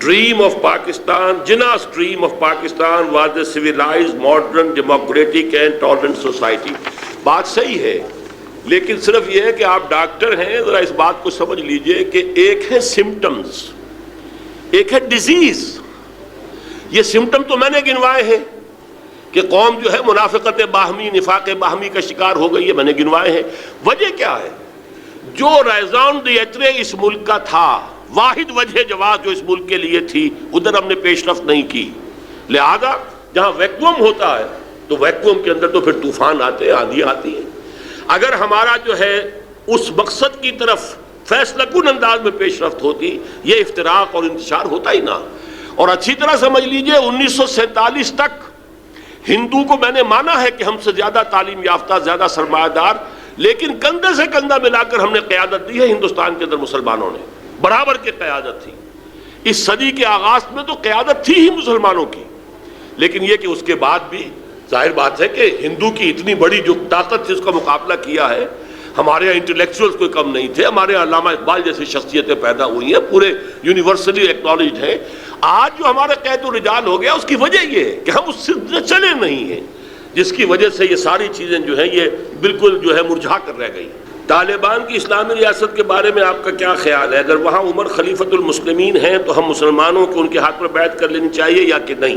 dream of Pakistan, Jinnah's dream of Pakistan was a civilized, modern, democratic and tolerant society. بات صحیح ہے، لیکن صرف یہ ہے کہ آپ ڈاکٹر ہیں، ذرا اس بات کو سمجھ لیجئے کہ ایک ہے سمٹمز، ایک ہے ڈیزیز. یہ سمٹم تو میں نے گنوائے ہیں کہ قوم جو ہے منافقت باہمی، نفاق باہمی کا شکار ہو گئی ہے، میں نے گنوائے ہیں. وجہ کیا ہے؟ جو رائزان دیترے اس ملک کا تھا، واحد وجہ جواز جو اس ملک کے لیے تھی، ادھر ہم نے پیش رفت نہیں کی. لہذا جہاں ویکوم ہوتا ہے تو ویکوم کے اندر تو پھر طوفان آتے ہیں، آندھی آتی ہے. اگر ہمارا جو ہے اس مقصد کی طرف فیصلہ کن انداز میں پیش رفت ہوتی، یہ افتراق اور انتشار ہوتا ہی نہ. اور اچھی طرح سمجھ لیجئے 1947 تک ہندو کو میں نے مانا ہے کہ ہم سے زیادہ تعلیم یافتہ، زیادہ سرمایہ دار، لیکن کندھے سے کندھا ملا کر ہم نے قیادت دی ہے ہندوستان کے اندر. مسلمانوں نے برابر کی قیادت تھی. اس صدی کے آغاز میں تو قیادت تھی ہی مسلمانوں کی، لیکن یہ کہ اس کے بعد بھی ظاہر بات ہے کہ ہندو کی اتنی بڑی جو طاقت تھی اس کا مقابلہ کیا ہے. ہمارے یہاں انٹلیکچوئلز کوئی کم نہیں تھے، ہمارے یہاں علامہ اقبال جیسی شخصیتیں پیدا ہوئی ہیں، پورے یونیورسلی ایکنالجڈ ہیں. آج جو ہمارا قید و رجال ہو گیا اس کی وجہ یہ ہے کہ ہم اس سے چلے نہیں ہیں، جس کی وجہ سے یہ ساری چیزیں جو ہیں یہ بالکل جو ہے مرجھا کر رہ گئی. طالبان کی اسلامی ریاست کے بارے میں آپ کا کیا خیال ہے؟ اگر وہاں عمر خلیفۃ المسلمین ہیں تو ہم مسلمانوں کو ان کے ہاتھ پر بیعت کر لینی چاہیے یا کہ نہیں؟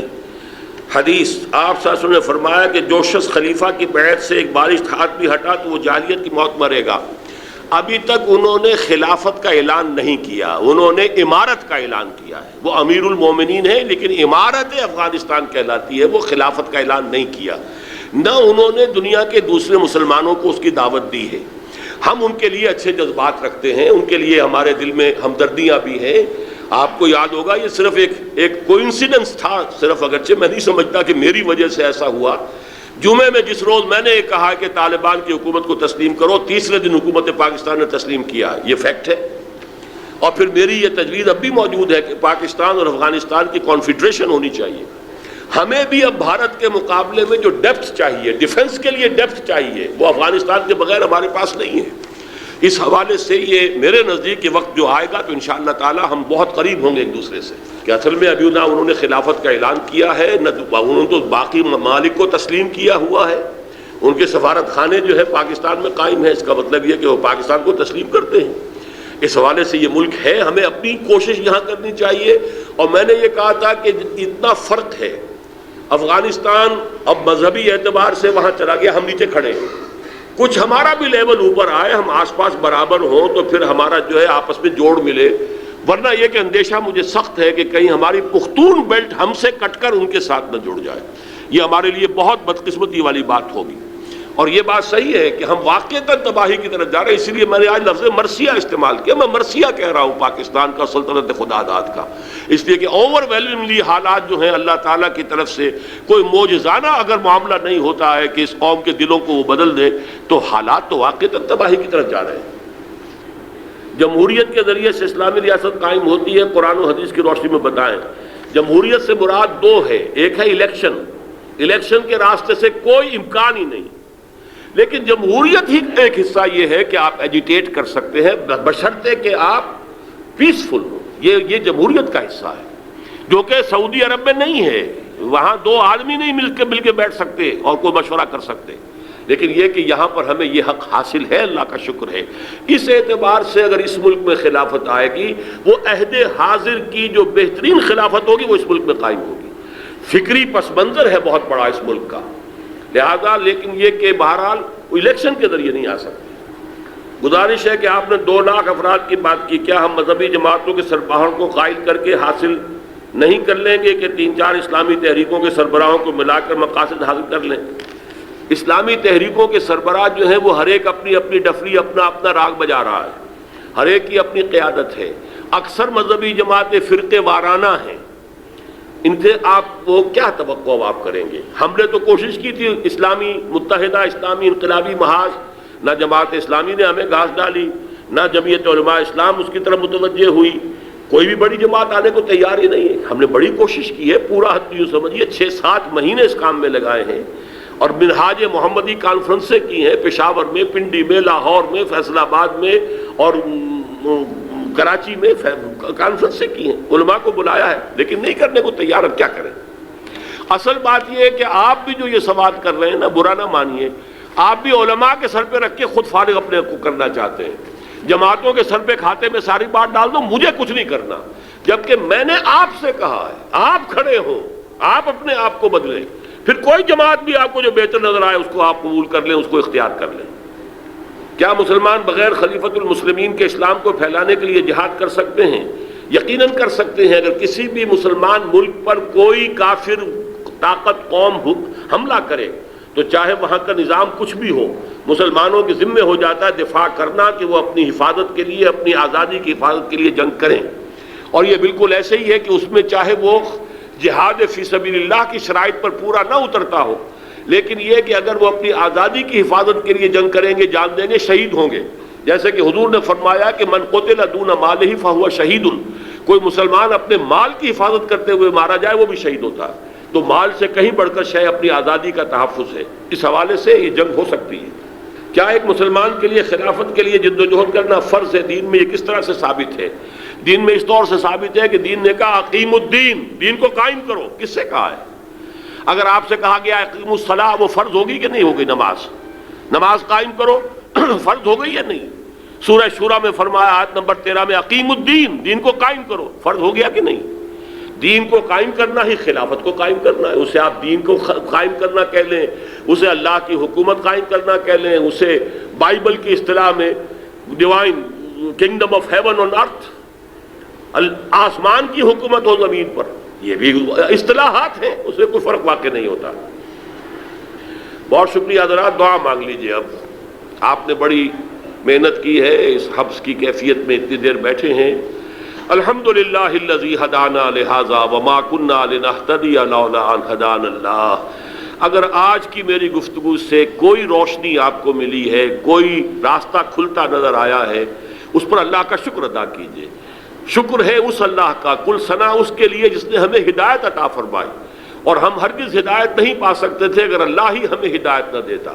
حدیث آپ صلی اللہ علیہ وسلم نے فرمایا کہ جو شخص خلیفہ کی بیعت سے ایک بارش ہاتھ بھی ہٹا تو وہ جاہلیت کی موت مرے گا. ابھی تک انہوں نے خلافت کا اعلان نہیں کیا، انہوں نے امارت کا اعلان کیا ہے. وہ امیر المومنین ہے لیکن امارت افغانستان کہلاتی ہے، وہ خلافت کا اعلان نہیں کیا. نہ انہوں نے دنیا کے دوسرے مسلمانوں کو اس کی دعوت دی ہے. ہم ان کے لیے اچھے جذبات رکھتے ہیں، ان کے لیے ہمارے دل میں ہمدردیاں بھی ہیں. آپ کو یاد ہوگا یہ صرف ایک کوئنسیڈنس تھا، صرف اگرچہ میں نہیں سمجھتا کہ میری وجہ سے ایسا ہوا. جمعے میں جس روز میں نے یہ کہا کہ طالبان کی حکومت کو تسلیم کرو، تیسرے دن حکومت پاکستان نے تسلیم کیا. یہ فیکٹ ہے. اور پھر میری یہ تجویز اب بھی موجود ہے کہ پاکستان اور افغانستان کی کانفیڈریشن ہونی چاہیے. ہمیں بھی اب بھارت کے مقابلے میں جو ڈیپتھ چاہیے، ڈیفنس کے لیے ڈیپتھ چاہیے، وہ افغانستان کے بغیر ہمارے پاس نہیں ہے. اس حوالے سے یہ میرے نزدیک یہ وقت جو آئے گا تو انشاءاللہ تعالی ہم بہت قریب ہوں گے ایک دوسرے سے. کہ اصل میں ابھی نہ انہوں نے خلافت کا اعلان کیا ہے، نہ انہوں نے تو باقی ممالک کو تسلیم کیا ہوا ہے. ان کے سفارت خانے جو ہے پاکستان میں قائم ہے، اس کا مطلب یہ کہ وہ پاکستان کو تسلیم کرتے ہیں. اس حوالے سے یہ ملک ہے، ہمیں اپنی کوشش یہاں کرنی چاہیے. اور میں نے یہ کہا تھا کہ اتنا فرق ہے، افغانستان اب مذہبی اعتبار سے وہاں چلا گیا، ہم نیچے کھڑے ہیں. کچھ ہمارا بھی لیول اوپر آئے، ہم آس پاس برابر ہوں تو پھر ہمارا جو ہے آپس میں جوڑ ملے. ورنہ یہ کہ اندیشہ مجھے سخت ہے کہ کہیں ہماری پختون بیلٹ ہم سے کٹ کر ان کے ساتھ نہ جڑ جائے. یہ ہمارے لیے بہت بدقسمتی والی بات ہوگی. اور یہ بات صحیح ہے کہ ہم واقعتاً تباہی کی طرف جا رہے ہیں. اسی لیے میں نے آج لفظ مرثیہ استعمال کیا. میں مرثیہ کہہ رہا ہوں پاکستان کا، سلطنت خدا داد کا، اس لیے کہ اوور ویلملی حالات جو ہیں اللہ تعالیٰ کی طرف سے کوئی معجزانہ اگر معاملہ نہیں ہوتا ہے کہ اس قوم کے دلوں کو وہ بدل دے، تو حالات تو واقعتاً تباہی کی طرف جا رہے ہیں. جمہوریت کے ذریعے سے اسلامی ریاست قائم ہوتی ہے، قرآن و حدیث کی روشنی میں بتائیں. جمہوریت سے مراد دو ہے، ایک ہے الیکشن. الیکشن کے راستے سے کوئی امکان ہی نہیں، لیکن جمہوریت ہی ایک حصہ یہ ہے کہ آپ ایجیٹیٹ کر سکتے ہیں بشرطے کہ آپ پیسفل ہو. یہ جمہوریت کا حصہ ہے، جو کہ سعودی عرب میں نہیں ہے. وہاں دو آدمی نہیں مل کے بیٹھ سکتے اور کوئی مشورہ کر سکتے. لیکن یہ کہ یہاں پر ہمیں یہ حق حاصل ہے، اللہ کا شکر ہے. اس اعتبار سے اگر اس ملک میں خلافت آئے گی، وہ عہد حاضر کی جو بہترین خلافت ہوگی وہ اس ملک میں قائم ہوگی. فکری پس منظر ہے بہت بڑا اس ملک کا. لہذا لیکن یہ کہ بہرحال الیکشن کے ذریعے نہیں آ سکتے. گزارش ہے کہ آپ نے 2 لاکھ افراد کی بات کی، کیا ہم مذہبی جماعتوں کے سربراہوں کو قائل کر کے حاصل نہیں کر لیں گے کہ 3-4 اسلامی تحریکوں کے سربراہوں کو ملا کر مقاصد حاصل کر لیں؟ اسلامی تحریکوں کے سربراہ جو ہیں وہ ہر ایک اپنی اپنی ڈفری، اپنا راگ بجا رہا ہے. ہر ایک کی اپنی قیادت ہے. اکثر مذہبی جماعتیں فرقے وارانہ ہیں. ان سے آپ وہ کیا توقع آپ کریں گے؟ ہم نے تو کوشش کی تھی اسلامی متحدہ اسلامی انقلابی محاذ، نہ جماعت اسلامی نے ہمیں گھاس ڈالی، نہ جمعیت علماء اسلام اس کی طرف متوجہ ہوئی. کوئی بھی بڑی جماعت آنے کو تیار ہی نہیں ہے. ہم نے بڑی کوشش کی ہے، پورا یوں سمجھیے 6-7 مہینے اس کام میں لگائے ہیں. اور منہاج محمدی کانفرنسیں کی ہیں پشاور میں، پنڈی میں، لاہور میں، فیصل آباد میں اور کراچی میں کانفرنسیں کی ہیں، علماء کو بلایا ہے، لیکن نہیں کرنے کو تیار، اب کیا کریں؟ اصل بات یہ ہے کہ آپ بھی جو یہ سوال کر رہے ہیں نا، برا نہ مانیے، آپ بھی علماء کے سر پہ رکھ کے خود فارغ اپنے کو کرنا چاہتے ہیں، جماعتوں کے سر پہ کھاتے میں ساری بات ڈال دو، مجھے کچھ نہیں کرنا، جبکہ میں نے آپ سے کہا ہے، آپ کھڑے ہو، آپ اپنے آپ کو بدلیں، پھر کوئی جماعت بھی آپ کو جو بہتر نظر آئے اس کو آپ قبول کر لیں، اس کو اختیار کر لیں۔ کیا مسلمان بغیر خلیفۃ المسلمین کے اسلام کو پھیلانے کے لیے جہاد کر سکتے ہیں؟ یقیناً کر سکتے ہیں۔ اگر کسی بھی مسلمان ملک پر کوئی کافر طاقت قوم حملہ کرے تو چاہے وہاں کا نظام کچھ بھی ہو، مسلمانوں کے ذمے ہو جاتا ہے دفاع کرنا، کہ وہ اپنی حفاظت کے لیے، اپنی آزادی کی حفاظت کے لیے جنگ کریں۔ اور یہ بالکل ایسے ہی ہے کہ اس میں چاہے وہ جہاد فی سبیل اللہ کی شرائط پر پورا نہ اترتا ہو، لیکن یہ کہ اگر وہ اپنی آزادی کی حفاظت کے لیے جنگ کریں گے، جان دیں گے، شہید ہوں گے۔ جیسے کہ حضور نے فرمایا کہ من قتل دون مالہ فہو شہید، کوئی مسلمان اپنے مال کی حفاظت کرتے ہوئے مارا جائے وہ بھی شہید ہوتا ہے۔ تو مال سے کہیں بڑھ کر شے اپنی آزادی کا تحفظ ہے۔ اس حوالے سے یہ جنگ ہو سکتی ہے۔ کیا ایک مسلمان کے لیے خلافت کے لیے جد و جہد کرنا فرض ہے؟ دین میں یہ کس طرح سے ثابت ہے؟ دین میں اس طور سے ثابت ہے کہ دین نے کہا اقیم الدین، دین کو قائم کرو۔ کس سے کہا ہے؟ اگر آپ سے کہا گیا اقیم الصلاۃ، وہ فرض ہوگی کہ نہیں ہوگی؟ نماز قائم کرو، فرض ہو گئی یا نہیں؟ سورہ شورى میں فرمایا آیت نمبر 13 میں اقیم الدین، دین کو قائم کرو، فرض ہو گیا کہ نہیں؟ دین کو قائم کرنا ہی خلافت کو قائم کرنا ہے۔ اسے آپ دین کو قائم کرنا کہہ لیں، اسے اللہ کی حکومت قائم کرنا کہہ لیں، اسے بائبل کی اصطلاح میں ڈیوائن کنگڈم آف ہیون آن ارتھ، آسمان کی حکومت ہو زمین پر، یہ بھی اصطلاحات ہیں، اس میں کوئی فرق واقع نہیں ہوتا۔ بہت شکریہ حضرات، دعا مانگ لیجئے۔ اب آپ نے بڑی محنت کی ہے، اس حبس کی کیفیت میں اتنی دیر بیٹھے ہیں۔ الحمدللہ الذی ہدانا لہذا وما کنا لنہتدی لولا ان ہدانا اللہ۔ اگر آج کی میری گفتگو سے کوئی روشنی آپ کو ملی ہے، کوئی راستہ کھلتا نظر آیا ہے، اس پر اللہ کا شکر ادا کیجئے۔ شکر ہے اس اللہ کا، کل ثنا اس کے لیے جس نے ہمیں ہدایت عطا فرمائی، اور ہم ہرگز ہدایت نہیں پا سکتے تھے اگر اللہ ہی ہمیں ہدایت نہ دیتا۔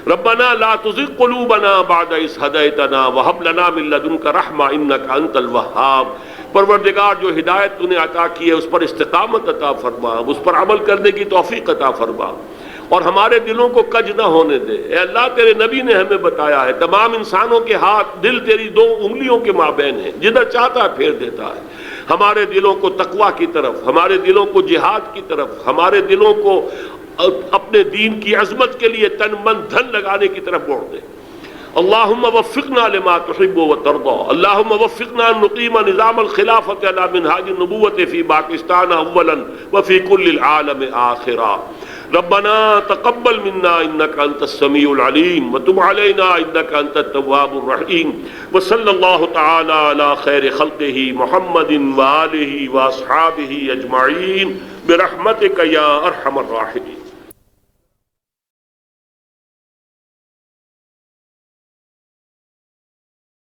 ربنا لا تزغ قلوبنا بعد اذ ہدیتنا وہب لنا من لدنک رحمہ انک انت الوہاب۔ پروردگار، جو ہدایت تو نے عطا کی ہے اس پر استقامت عطا فرما، اس پر عمل کرنے کی توفیق عطا فرما، اور ہمارے دلوں کو کج نہ ہونے دے۔ اے اللہ، تیرے نبی نے ہمیں بتایا ہے تمام انسانوں کے ہاتھ دل تیری دو انگلیوں کے مابین ہیں، جدھر چاہتا ہے پھیر دیتا ہے۔ ہمارے دلوں کو تقویٰ کی طرف، ہمارے دلوں کو جہاد کی طرف، ہمارے دلوں کو اپنے دین کی عظمت کے لیے تن من دھن لگانے کی طرف موڑ دے۔ اللہم وفقنا لما تحب وترضى، اللہم وفقنا ان نقیم نظام الخلافت علی منہاج النبوۃ فی پاکستان اولا وفی کل العالم آخرا۔ ربنا تقبل منا انك انت السميع العليم وتب علينا انك انت التواب الرحيم، وصلى الله تعالى على خير خلقه محمد وآله واصحابه اجمعين برحمتك يا ارحم الراحمين۔